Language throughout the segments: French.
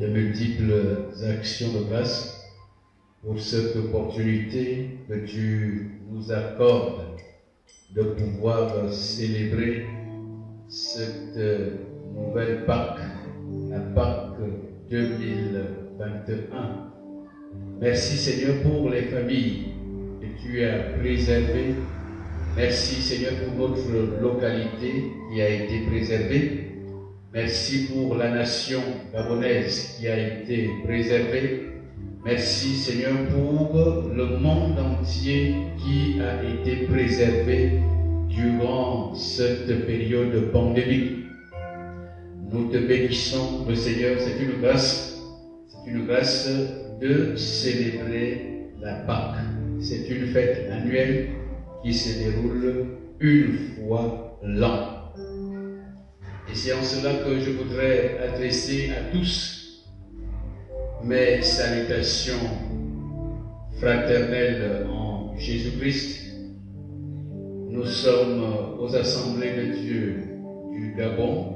de multiples actions de grâce pour cette opportunité que tu nous accordes de pouvoir célébrer cette nouvelle Pâque, la Pâque 2021. Merci Seigneur pour les familles que tu as préservées. Merci Seigneur pour notre localité qui a été préservée. Merci pour la nation gabonaise qui a été préservée. Merci Seigneur pour le monde entier qui a été préservé durant cette période pandémique. Nous te bénissons, le Seigneur, c'est une grâce de célébrer la Pâque. C'est une fête annuelle qui se déroule une fois l'an. Et c'est en cela que je voudrais adresser à tous mes salutations fraternelles en Jésus-Christ. Nous sommes aux Assemblées de Dieu du Gabon,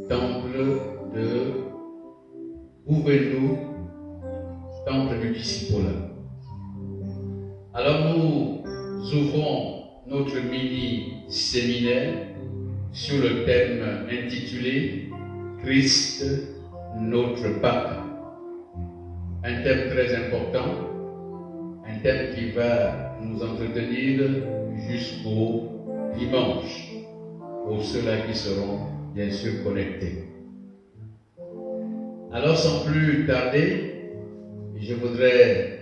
temple de Ouvénou, temple du discipolat. Alors nous ouvrons notre mini-séminaire sur le thème intitulé « Christ, notre Pâque ». Un thème très important, un thème qui va nous entretenir jusqu'au dimanche, pour ceux-là qui seront bien sûr connectés. Alors sans plus tarder, je voudrais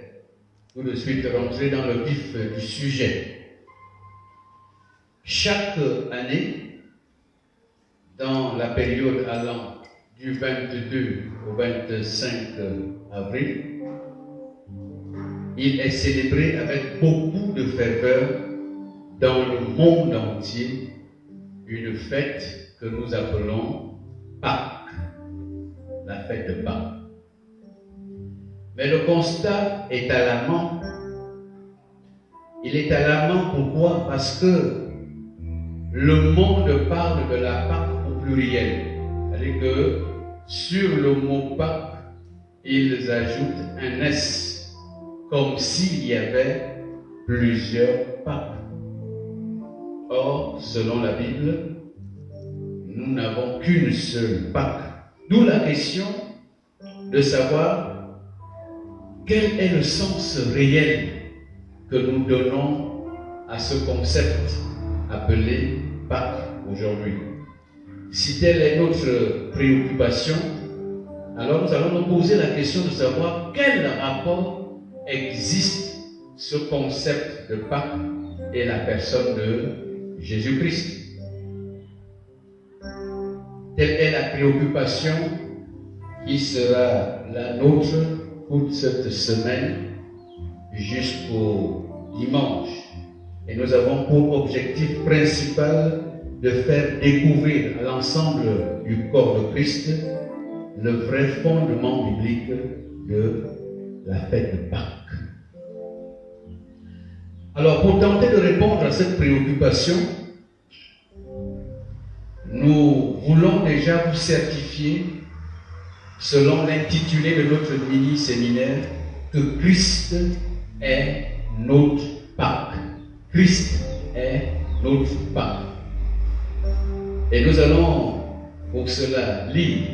tout de suite rentrer dans le vif du sujet. Chaque année, dans la période allant du 22 au 25 avril, il est célébré avec beaucoup de ferveur dans le monde entier une fête que nous appelons Pâques, la fête de Pâques. Mais le constat est alarmant. Il est alarmant pourquoi? Parce que le monde parle de la Pâque au pluriel. C'est-à-dire que sur le mot Pâques, ils ajoutent un S, comme s'il y avait plusieurs Pâques. Or, selon la Bible, nous n'avons qu'une seule Pâque. D'où la question de savoir quel est le sens réel que nous donnons à ce concept appelé Pâques aujourd'hui. Si telle est notre préoccupation, alors nous allons nous poser la question de savoir quel rapport existe ce concept de Pâques et la personne de Jésus-Christ. Telle est la préoccupation qui sera la nôtre toute cette semaine jusqu'au dimanche. Et nous avons pour objectif principal de faire découvrir à l'ensemble du corps de Christ le vrai fondement biblique de la fête de Pâques. Alors, pour tenter de répondre à cette préoccupation, nous voulons déjà vous certifier, selon l'intitulé de notre mini-séminaire, que Christ est notre Pâques. Christ est notre Pâques. Et nous allons pour cela lire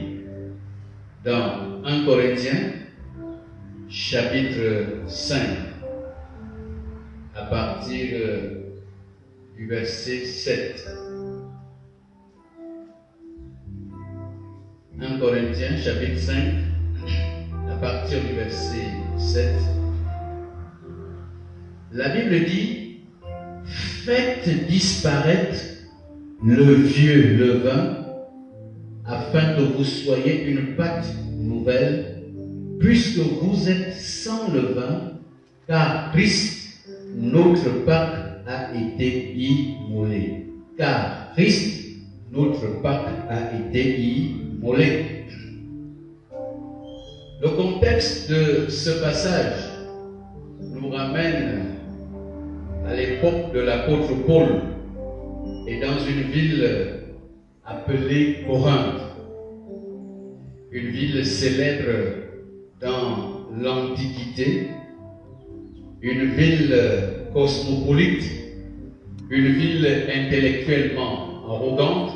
dans 1 Corinthiens, chapitre 5, à partir du verset 7. 1 Corinthiens, chapitre 5, à partir du verset 7. La Bible dit: faites disparaître le vieux levain, afin que vous soyez une pâte nouvelle, puisque vous êtes sans levain, car Christ, notre Pâque, a été immolé. Car Christ, notre Pâque, a été immolé. Le contexte de ce passage nous ramène à l'époque de l'apôtre Paul et dans une ville appelée Corinthe. une ville célèbre dans l'Antiquité, une ville cosmopolite, une ville intellectuellement arrogante,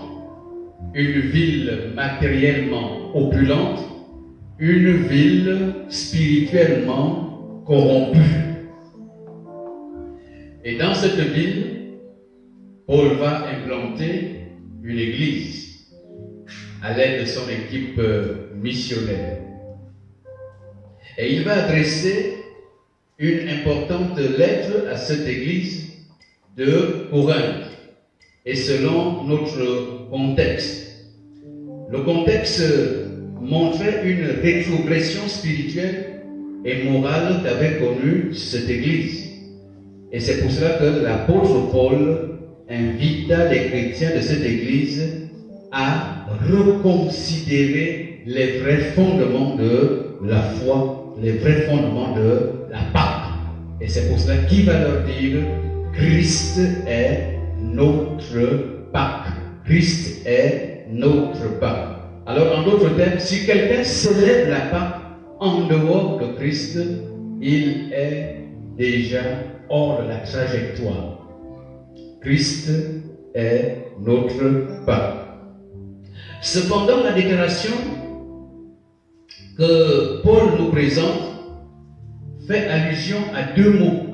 une ville matériellement opulente, une ville spirituellement corrompue. Et dans cette ville, Paul va implanter une église à l'aide de son équipe missionnaire. Et il va adresser une importante lettre à cette église de Corinthe. Et selon notre contexte, le contexte montrait une rétrogression spirituelle et morale qu'avait connue cette église. Et c'est pour cela que l'apôtre Paul invita les chrétiens de cette église à reconsidérer les vrais fondements de la foi, les vrais fondements de la Pâque. Et c'est pour cela qu'il va leur dire: Christ est notre Pâque. Christ est notre Pâque. Alors, en d'autres termes, si quelqu'un célèbre la Pâque en dehors de Christ, il est déjà hors de la trajectoire. Christ est notre Pâque. Cependant, la déclaration que Paul nous présente fait allusion à deux mots.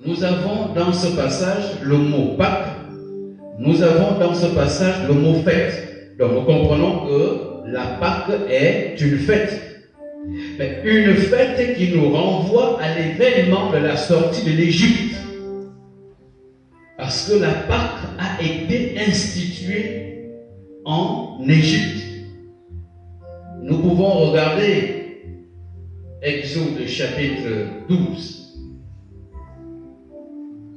Nous avons dans ce passage le mot Pâques, nous avons dans ce passage le mot fête. Donc nous comprenons que la Pâque est une fête. Mais une fête qui nous renvoie à l'événement de la sortie de l'Égypte. Parce que la Pâque a été instituée en Égypte. Nous pouvons regarder Exode chapitre 12.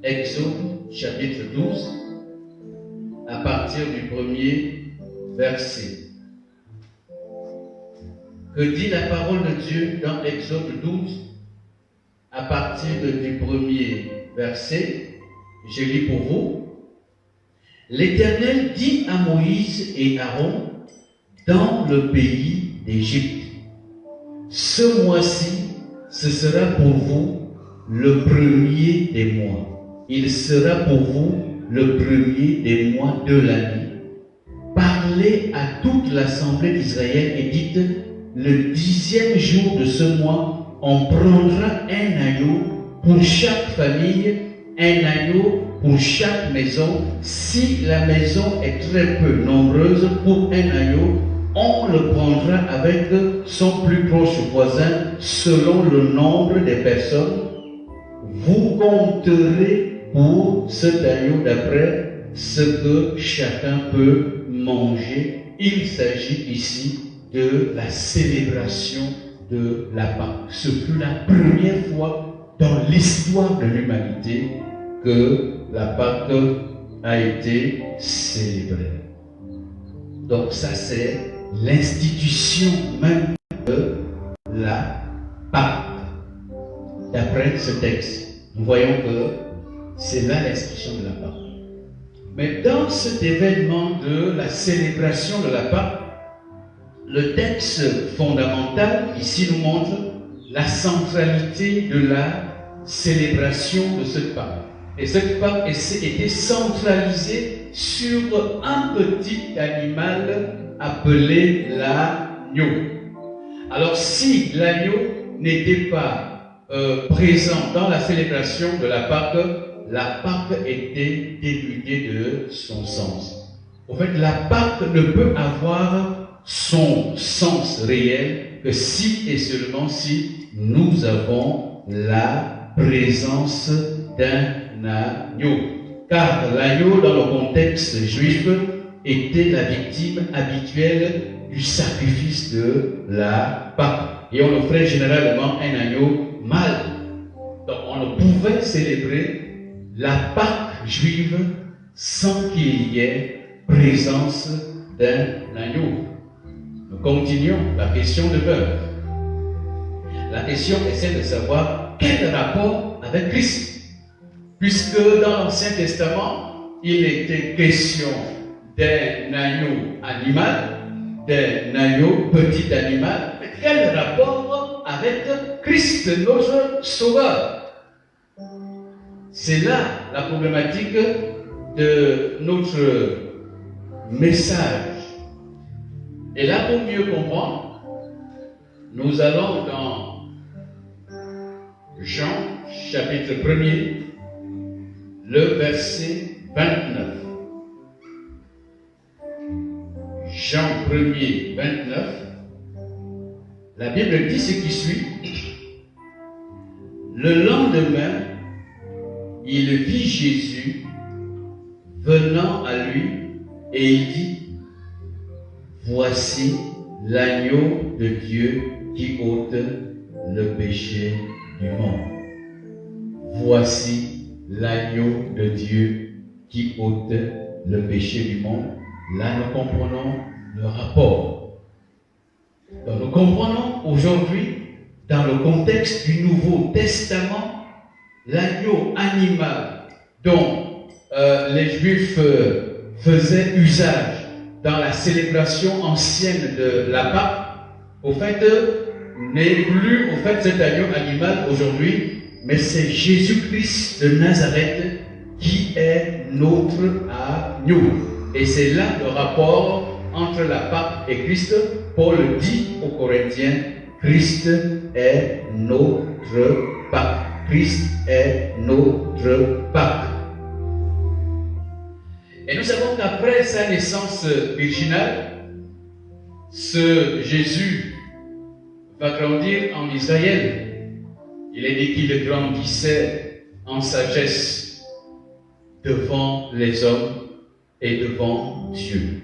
Exode chapitre 12, à partir du premier verset. Que dit la parole de Dieu dans Exode 12, à partir du premier verset? Je lis pour vous. L'Éternel dit à Moïse et Aaron dans le pays d'Égypte: ce mois-ci, ce sera pour vous le premier des mois. Il sera pour vous le premier des mois de l'année. Parlez à toute l'assemblée d'Israël et dites: le 10e jour de ce mois, on prendra un agneau pour chaque famille, un agneau pour chaque maison. Si la maison est très peu nombreuse, pour un agneau, on le prendra avec son plus proche voisin selon le nombre des personnes. Vous compterez pour cet agneau d'après ce que chacun peut manger. Il s'agit ici de la célébration de la Pâque. Ce fut la première fois dans l'histoire de l'humanité que la Pâque a été célébrée. Donc ça, c'est l'institution même de la Pâque. D'après ce texte, nous voyons que c'est là l'institution de la Pâque. Mais dans cet événement de la célébration de la Pâque, le texte fondamental ici nous montre la centralité de la célébration de cette Pâque. Et cette Pâque était centralisée sur un petit animal appelé l'agneau. Alors si l'agneau n'était pas présent dans la célébration de la Pâque était dénudée de son sens. En fait, la Pâque ne peut avoir son sens réel que si et seulement si nous avons la présence d'un agneau. Car l'agneau, dans le contexte juif, était la victime habituelle du sacrifice de la Pâque. Et on offrait généralement un agneau mâle. Donc on ne pouvait célébrer la Pâque juive sans qu'il y ait présence d'un agneau. Nous continuons, la question demeure. La question est celle de savoir quel rapport avec Christ. Puisque dans l'Ancien Testament, il était question d'un agneau animal, d'un agneau, petit animal. Mais quel rapport avec Christ, notre Sauveur? C'est là la problématique de notre message. Et là, pour mieux comprendre, nous allons dans Jean, chapitre 1er, le verset 29. Jean 1er, 29. La Bible dit ce qui suit. Le lendemain, il vit Jésus venant à lui et il dit: voici l'agneau de Dieu qui ôte le péché du monde. Voici l'agneau de Dieu qui ôte le péché du monde. Là, nous comprenons le rapport. Donc, nous comprenons aujourd'hui, dans le contexte du Nouveau Testament, l'agneau animal dont les Juifs faisaient usage dans la célébration ancienne de la Pâque, au fait, n'est plus au fait cet agneau animal aujourd'hui, mais c'est Jésus-Christ de Nazareth qui est notre agneau. Et c'est là le rapport entre la Pâque et Christ. Paul dit aux Corinthiens: Christ est notre Pâque. Christ est notre Pâque. Et nous savons qu'après sa naissance virginale, ce Jésus va grandir en Israël. Il est dit qu'il grandissait en sagesse devant les hommes et devant Dieu.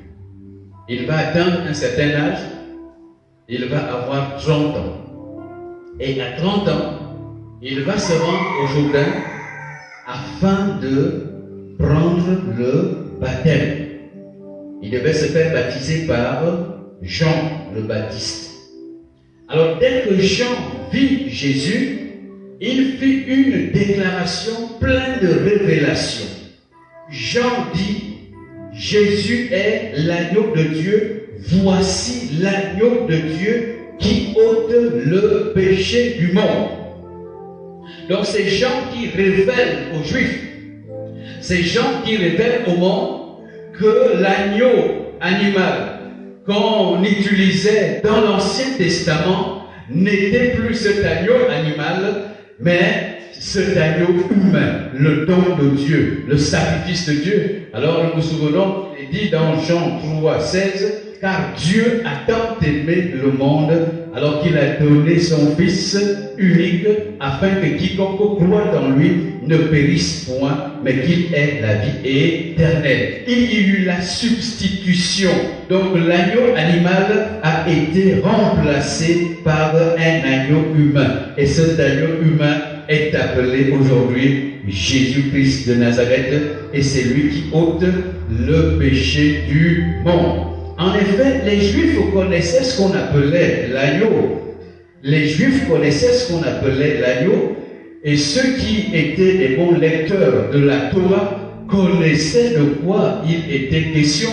Il va atteindre un certain âge, il va avoir 30 ans. Et à 30 ans, il va se rendre au Jourdain afin de prendre le baptême. Il devait se faire baptiser par Jean le Baptiste. Alors dès que Jean vit Jésus, il fit une déclaration pleine de révélation. Jean dit: Jésus est l'agneau de Dieu, voici l'agneau de Dieu qui ôte le péché du monde. Donc c'est Jean qui révèle aux Juifs, c'est Jean qui révèle au monde que l'agneau animal qu'on utilisait dans l'Ancien Testament n'était plus cet agneau animal, mais cet agneau humain, le don de Dieu, le sacrifice de Dieu. Alors nous nous souvenons, il est dit dans Jean 3, 16, car Dieu a tant aimé le monde, alors qu'il a donné son Fils unique, afin que quiconque croit en lui ne périsse point, mais qu'il ait la vie éternelle. Il y a eu la substitution. Donc l'agneau animal a été remplacé par un agneau humain. Et cet agneau humain est appelé aujourd'hui Jésus-Christ de Nazareth, et c'est lui qui ôte le péché du monde. En effet, les Juifs connaissaient ce qu'on appelait l'agneau. Les Juifs connaissaient ce qu'on appelait l'agneau, et ceux qui étaient des bons lecteurs de la Torah connaissaient de quoi il était question.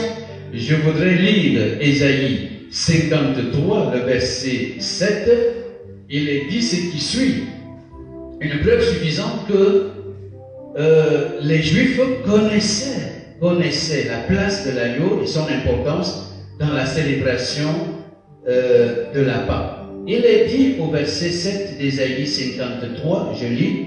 Je voudrais lire Ésaïe 53, le verset 7. Il est dit ce qui suit. Une preuve suffisante que les Juifs connaissaient la place de l'agneau et son importance dans la célébration de la Pâque. Il est dit au verset 7 d'Ésaïe 53, je lis,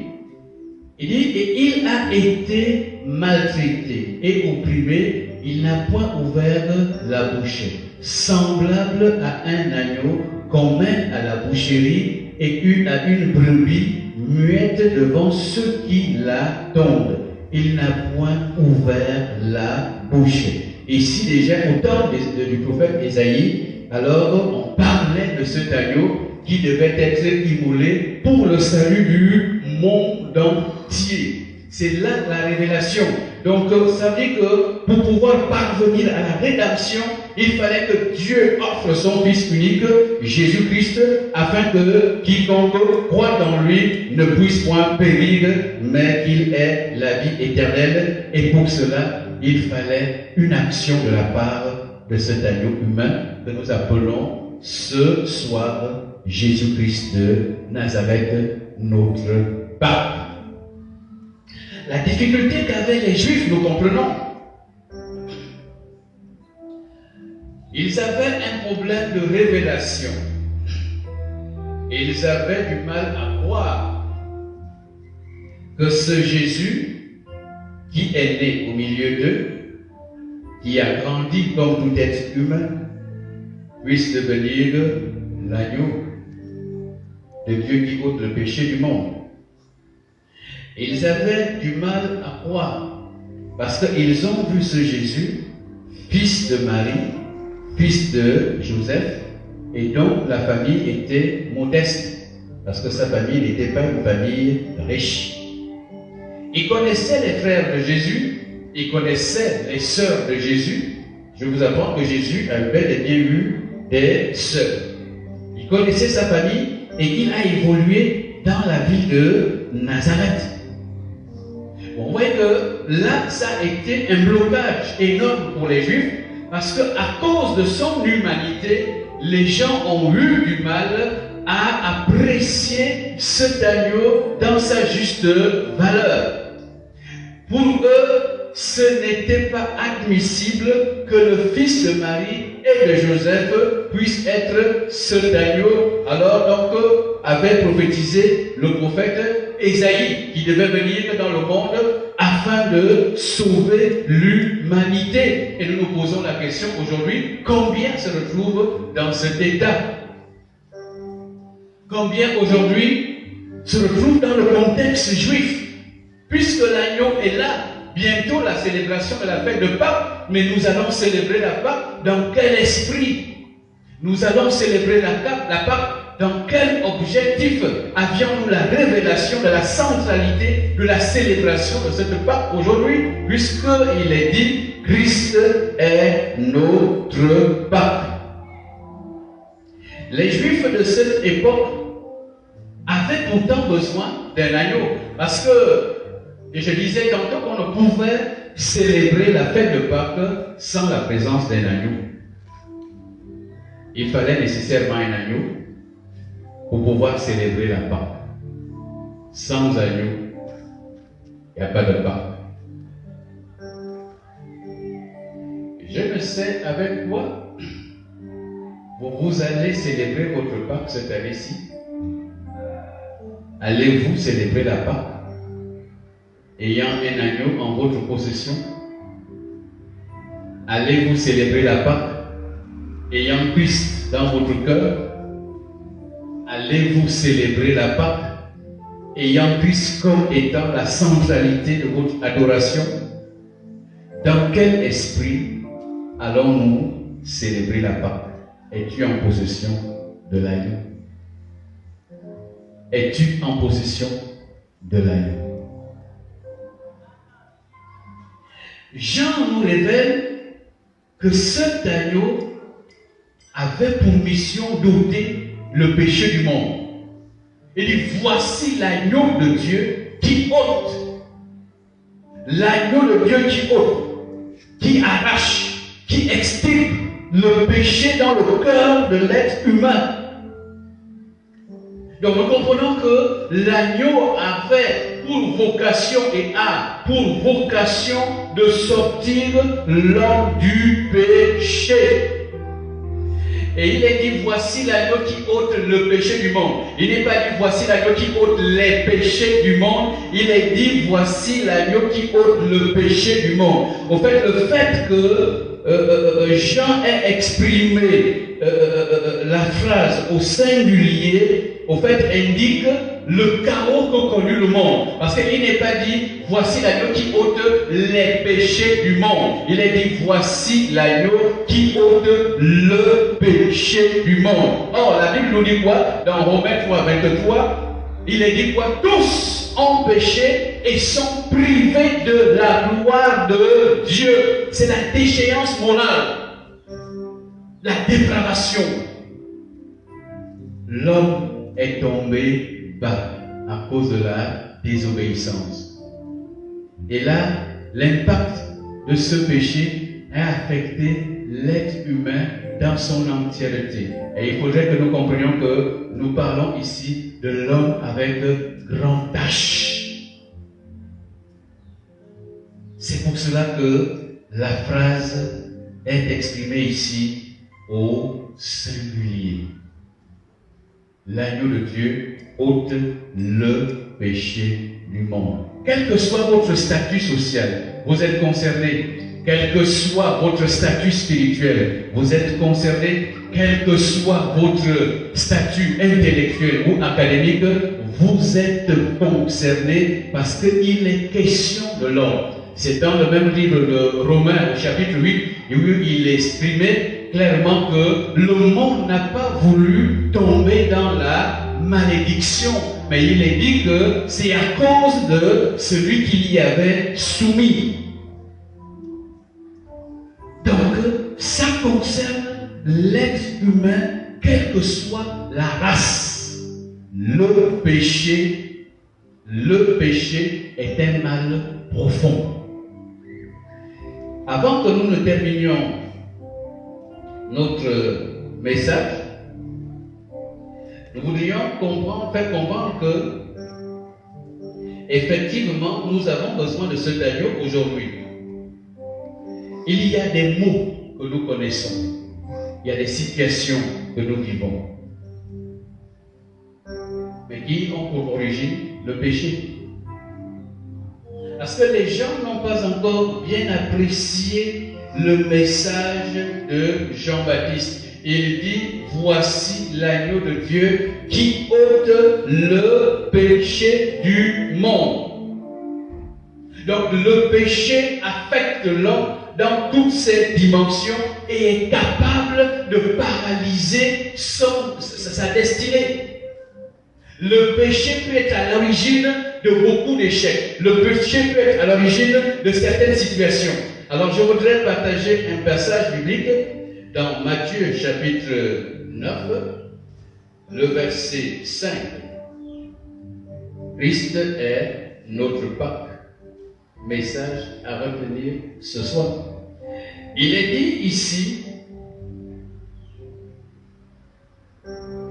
il dit: et il a été maltraité et opprimé, il n'a point ouvert la bouche, semblable à un agneau qu'on mène à la boucherie et à une brebis muette devant ceux qui la tondent. Il n'a point ouvert la bouche. Ici déjà, au temps du prophète Ésaïe, alors on parlait de cet agneau qui devait être immolé pour le salut du monde entier. C'est là la révélation. Donc ça veut dire que pour pouvoir parvenir à la rédemption, il fallait que Dieu offre son Fils unique, Jésus-Christ, afin que quiconque croit en lui ne puisse point périr, mais qu'il ait la vie éternelle. Et pour cela, il fallait une action de la part de cet agneau humain que nous appelons ce soir Jésus-Christ de Nazareth, notre pape. La difficulté qu'avaient les Juifs, nous comprenons. Ils avaient un problème de révélation. Ils avaient du mal à croire que ce Jésus qui est né au milieu d'eux, qui a grandi comme tout être humain, puisse devenir l'agneau de Dieu qui ôte le péché du monde. Ils avaient du mal à croire parce qu'ils ont vu ce Jésus, fils de Marie, fils de Joseph, et dont la famille était modeste, parce que sa famille n'était pas une famille riche. Ils connaissaient les frères de Jésus, ils connaissaient les sœurs de Jésus. Je vous apprends que Jésus a bel et bien eu des sœurs. Il connaissait sa famille et il a évolué dans la ville de Nazareth. Bon, vous voyez que là, ça a été un blocage énorme pour les Juifs, parce qu'à cause de son humanité, les gens ont eu du mal à apprécier cet agneau dans sa juste valeur. Pour eux, ce n'était pas admissible que le fils de Marie et de Joseph puisse être cet agneau. Alors donc, avait prophétisé le prophète Ésaïe, qui devait venir dans le monde afin de sauver l'humanité. Et nous nous posons la question aujourd'hui, combien se retrouvent dans cet état? Combien aujourd'hui se retrouvent dans le contexte juif? Puisque l'agneau est là, bientôt la célébration de la fête de Pâques, mais nous allons célébrer la Pâques dans quel esprit? Nous allons célébrer la Pâques dans quel objectif? Avions-nous la révélation de la centralité de la célébration de cette Pâques aujourd'hui, puisqu'il est dit, Christ est notre Pâques. Les Juifs de cette époque avaient pourtant besoin d'un agneau, parce que, et je disais tantôt qu'on ne pouvait célébrer la fête de Pâques sans la présence d'un agneau. Il fallait nécessairement un agneau pour pouvoir célébrer la Pâques. Sans agneau, il n'y a pas de Pâques. Je ne sais avec quoi vous allez célébrer votre Pâques cette année-ci. Allez-vous célébrer la Pâques ayant un agneau en votre possession? Allez-vous célébrer la Pâques ayant Christ dans votre cœur? Allez-vous célébrer la Pâques ayant Christ comme étant la centralité de votre adoration? Dans quel esprit allons-nous célébrer la Pâques? Es-tu en possession de l'agneau? Es-tu en possession de l'agneau? Jean nous révèle que cet agneau avait pour mission d'ôter le péché du monde. Il dit, voici l'agneau de Dieu qui ôte. L'agneau de Dieu qui ôte, qui arrache, qui extirpe le péché dans le cœur de l'être humain. Donc nous comprenons que l'agneau avait pour vocation et a pour vocation de sortir l'homme du péché. Et il est dit, voici l'agneau qui ôte le péché du monde. Il n'est pas dit, voici l'agneau qui ôte les péchés du monde. Il est dit, voici l'agneau qui ôte le péché du monde. Au fait, le fait que Jean ait exprimé la phrase au singulier, au fait, indique le chaos que connut le monde. Parce qu'il n'est pas dit, voici l'agneau qui ôte les péchés du monde. Il est dit, voici l'agneau qui ôte le péché du monde. Or, la Bible nous dit quoi? Dans Romains 3, 23, il est dit quoi? Tous ont péché et sont privés de la gloire de Dieu. C'est la déchéance morale, la dépravation. L'homme est tombé bas à cause de la désobéissance. Et là, l'impact de ce péché a affecté l'être humain dans son entièreté. Et il faudrait que nous comprenions que nous parlons ici de l'homme avec grand H. C'est pour cela que la phrase est exprimée ici au singulier. L'agneau de Dieu ôte le péché du monde. Quel que soit votre statut social, vous êtes concerné. Quel que soit votre statut spirituel, vous êtes concerné. Quel que soit votre statut intellectuel ou académique, vous êtes concerné parce qu'il est question de l'homme. C'est dans le même livre de Romains, chapitre 8, où il exprimait clairement que le monde n'a pas voulu tomber dans la malédiction, mais il est dit que c'est à cause de celui qui y avait soumis. Donc, ça concerne l'être humain, quelle que soit la race. Le péché est un mal profond. Avant que nous ne terminions notre message, nous voudrions faire comprendre que effectivement, nous avons besoin de cet agneau aujourd'hui. Il y a des mots que nous connaissons. Il y a des situations que nous vivons. Mais qui ont pour origine le péché. Parce que les gens n'ont pas encore bien apprécié le message de Jean-Baptiste. Il dit, voici l'agneau de Dieu qui ôte le péché du monde. Donc le péché affecte l'homme dans toutes ses dimensions et est capable de paralyser sa destinée. Le péché peut être à l'origine de beaucoup d'échecs. Le péché peut être à l'origine de certaines situations. Alors je voudrais partager un passage biblique dans Matthieu chapitre 9, le verset 5. Christ est notre Pâque. Message à retenir ce soir. Il est dit ici,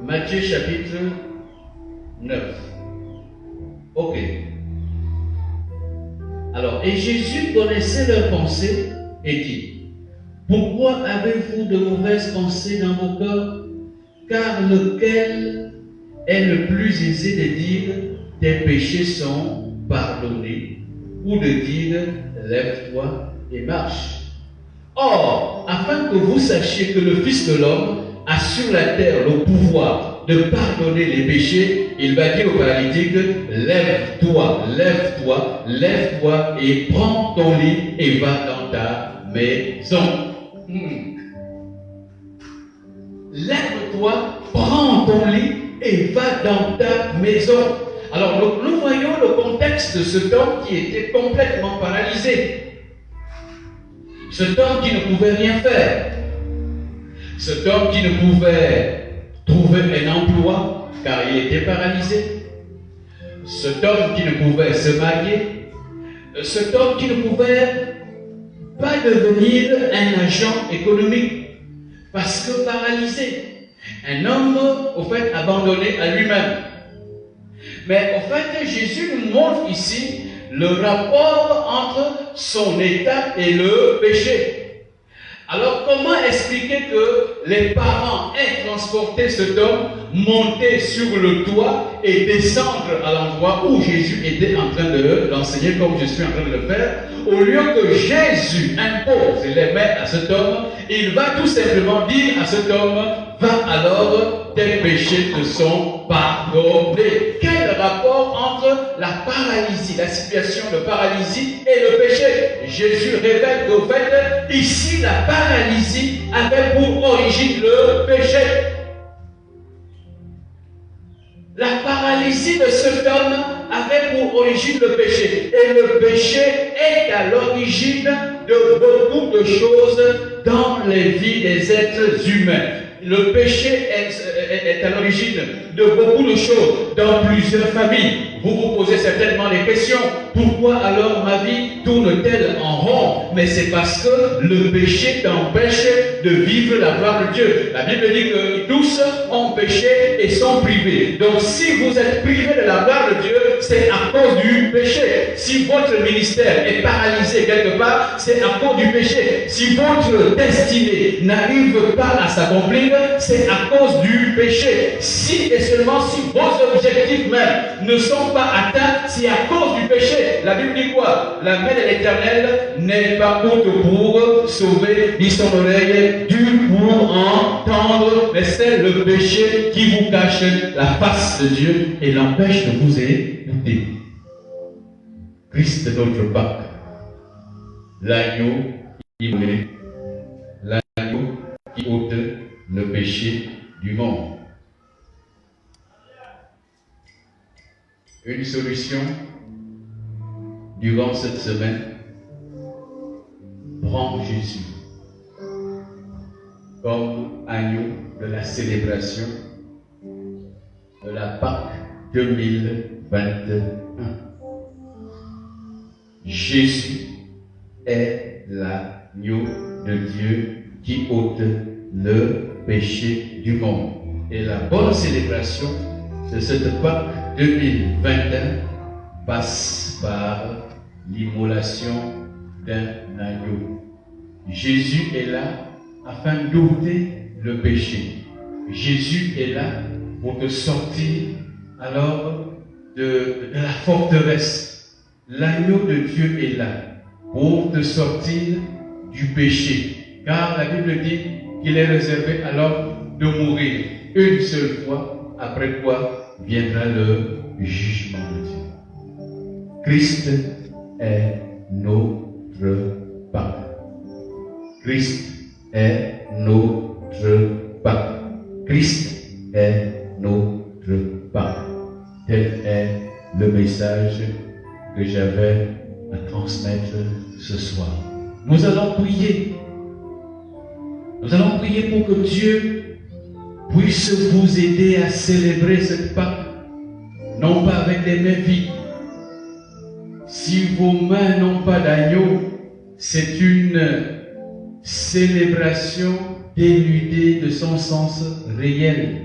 Matthieu chapitre 9. Ok. Alors, et Jésus connaissait leurs pensées et dit, pourquoi avez-vous de mauvaises pensées dans vos cœurs? Car lequel est le plus aisé de dire, tes péchés sont pardonnés, ou de dire, lève-toi et marche. Or, afin que vous sachiez que le Fils de l'homme a sur la terre le pouvoir de pardonner les péchés, il va dire au paralytique, lève-toi, lève-toi, lève-toi et prends ton lit et va dans ta maison. Lève-toi, prends ton lit et va dans ta maison. Alors nous voyons le contexte de cet homme qui était complètement paralysé. Cet homme qui ne pouvait rien faire. Cet homme qui ne pouvait trouver un emploi car il était paralysé. Cet homme qui ne pouvait se marier. Cet homme qui ne pouvait pas devenir un agent économique parce que paralysé. Un homme, au fait, abandonné à lui-même. Mais au fait, Jésus nous montre ici le rapport entre son état et le péché. Alors, comment expliquer que les parents aient transporté cet homme, monter sur le toit et descendre à l'endroit où Jésus était en train de l'enseigner, comme je suis en train de le faire, au lieu que Jésus impose les mains à cet homme, il va tout simplement dire à cet homme, va alors, tes péchés te sont pardonnés. Quel rapport entre la paralysie, la situation de paralysie et le péché? Jésus révèle qu'au fait, ici, la paralysie avait pour origine le péché. La paralysie de cet homme avait pour origine le péché. Et le péché est à l'origine de beaucoup de choses dans les vies des êtres humains. Le péché est à l'origine de beaucoup de choses dans plusieurs familles. Vous vous posez certainement des questions. Pourquoi alors ma vie tourne-t-elle en rond? Mais c'est parce que le péché t'empêche de vivre la gloire de Dieu. La Bible dit que tous ont péché et sont privés. Donc si vous êtes privés de la gloire de Dieu, c'est à cause du péché. Si votre ministère est paralysé quelque part, c'est à cause du péché. Si votre destinée n'arrive pas à s'accomplir, c'est à cause du péché. Si et seulement si vos objectifs même ne sont pas atteints, c'est à cause du péché. La Bible dit quoi? La main de l'Éternel n'est pas courte pour sauver, ni son oreille dure pour entendre, mais c'est le péché qui vous cache la face de Dieu et l'empêche de vous écouter. Christ est notre Pâque, l'agneau immolé, l'agneau qui ôte le péché du monde. Une solution durant cette semaine, prends Jésus comme agneau de la célébration de la Pâque 2021. Jésus est l'agneau de Dieu qui ôte le péché du monde. Et la bonne célébration de cette Pâque 2021 passe par l'immolation d'un agneau. Jésus est là afin d'ôter le péché. Jésus est là pour te sortir alors de la forteresse. L'agneau de Dieu est là pour te sortir du péché. Car la Bible dit qu'il est réservé alors de mourir une seule fois, après quoi viendra le jugement de Dieu. Christ est notre Pâque. Christ est notre Pâque. Christ est notre Pâque. Tel est le message que j'avais à transmettre ce soir. Nous allons prier. Nous allons prier pour que Dieu puisse vous aider à célébrer cette Pâque, non pas avec des mains vides. Si vos mains n'ont pas d'agneau, c'est une célébration dénudée de son sens réel.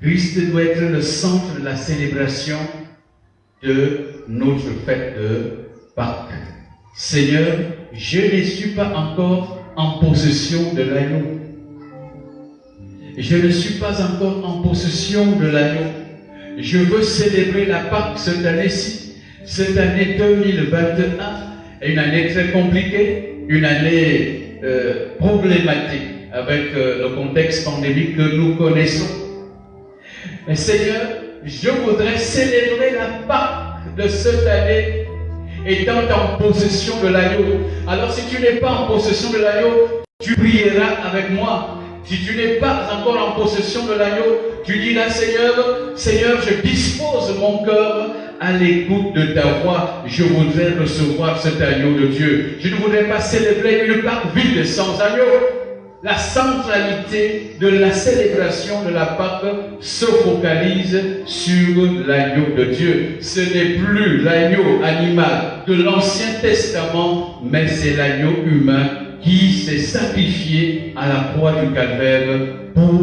Christ doit être le centre de la célébration de notre fête de Pâques. Seigneur, je ne suis pas encore en possession de l'agneau. Je ne suis pas encore en possession de l'agneau. Je veux célébrer la Pâque cette année-ci. Cette année 2021 est une année très compliquée, une année problématique avec le contexte pandémique que nous connaissons. Mais Seigneur, je voudrais célébrer la Pâque de cette année étant en possession de l'agneau. Alors si tu n'es pas en possession de l'agneau, tu prieras avec moi. Si tu n'es pas encore en possession de l'agneau, tu diras Seigneur, je dispose mon cœur à l'écoute de ta voix. Je voudrais recevoir cet agneau de Dieu. Je ne voudrais pas célébrer une Pâque vide sans agneau. La centralité de la célébration de la Pâque se focalise sur l'agneau de Dieu. Ce n'est plus l'agneau animal de l'Ancien Testament, mais c'est l'agneau humain qui s'est sacrifié à la croix du Calvaire pour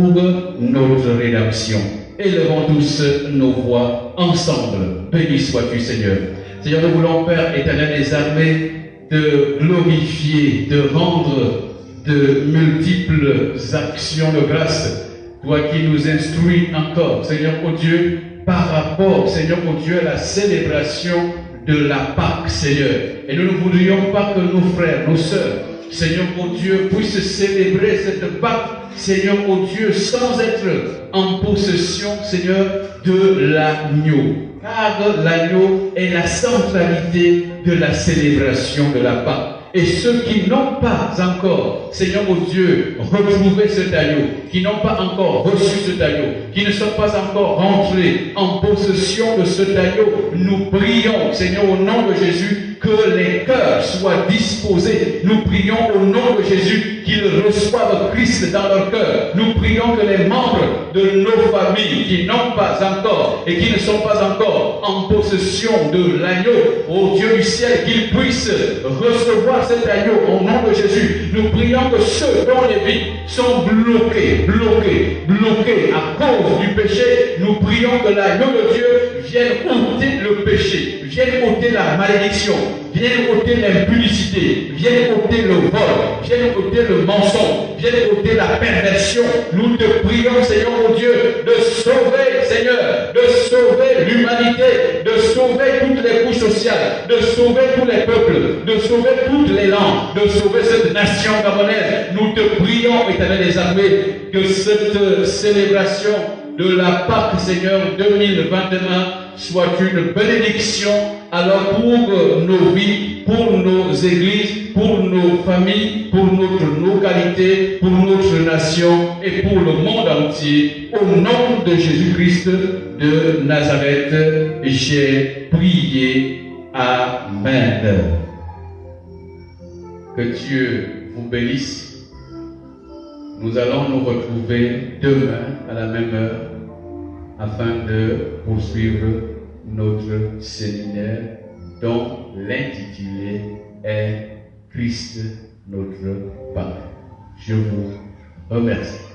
notre rédemption. Élevons tous nos voix ensemble. Béni sois-tu, Seigneur. Seigneur, nous voulons, Père éternel des armées, te glorifier, te rendre de multiples actions de grâce. Toi qui nous instruis encore, Seigneur, oh Dieu, par rapport, Seigneur, oh Dieu, à la célébration de la Pâque, Seigneur. Et nous ne voudrions pas que nos frères, nos sœurs, Seigneur, oh Dieu, puissent célébrer cette Pâque, Seigneur, oh Dieu, sans être en possession, Seigneur, de l'agneau. Car l'agneau est la centralité de la célébration de la Pâque. Et ceux qui n'ont pas encore, Seigneur mon Dieu, retrouvé cet agneau, qui n'ont pas encore reçu cet agneau, qui ne sont pas encore rentrés en possession de cet agneau, nous prions, Seigneur, au nom de Jésus, que les cœurs soient disposés. Nous prions au nom de Jésus qu'ils reçoivent Christ dans leur cœur. Nous prions que les membres de nos familles qui n'ont pas encore et qui ne sont pas encore en possession de l'agneau, ô Dieu du ciel, qu'ils puissent recevoir cet agneau au nom de Jésus. Nous prions que ceux dont les vies sont bloqués à cause du péché, nous prions que l'agneau de Dieu vienne ôter le péché, vienne ôter la malédiction, vienne ôter l'impudicité, vienne ôter le vol, vienne ôter le mensonge, vienne ôter la perversion. Nous te prions, Seigneur mon Dieu, de sauver, Seigneur, de sauver l'humanité, de sauver toutes les couches sociales, de sauver tous les peuples, de sauver toutes les langues, de sauver cette nation gabonaise. Nous te prions, Éternel des armées, que cette célébration de la Pâque, Seigneur, 2021 soit une bénédiction alors pour nos vies, pour nos églises, pour nos familles, pour notre localité, pour notre nation et pour le monde entier. Au nom de Jésus-Christ de Nazareth, j'ai prié. Amen. Que Dieu vous bénisse. Nous allons nous retrouver demain à la même heure afin de poursuivre notre séminaire dont l'intitulé est Christ notre Père. Je vous remercie.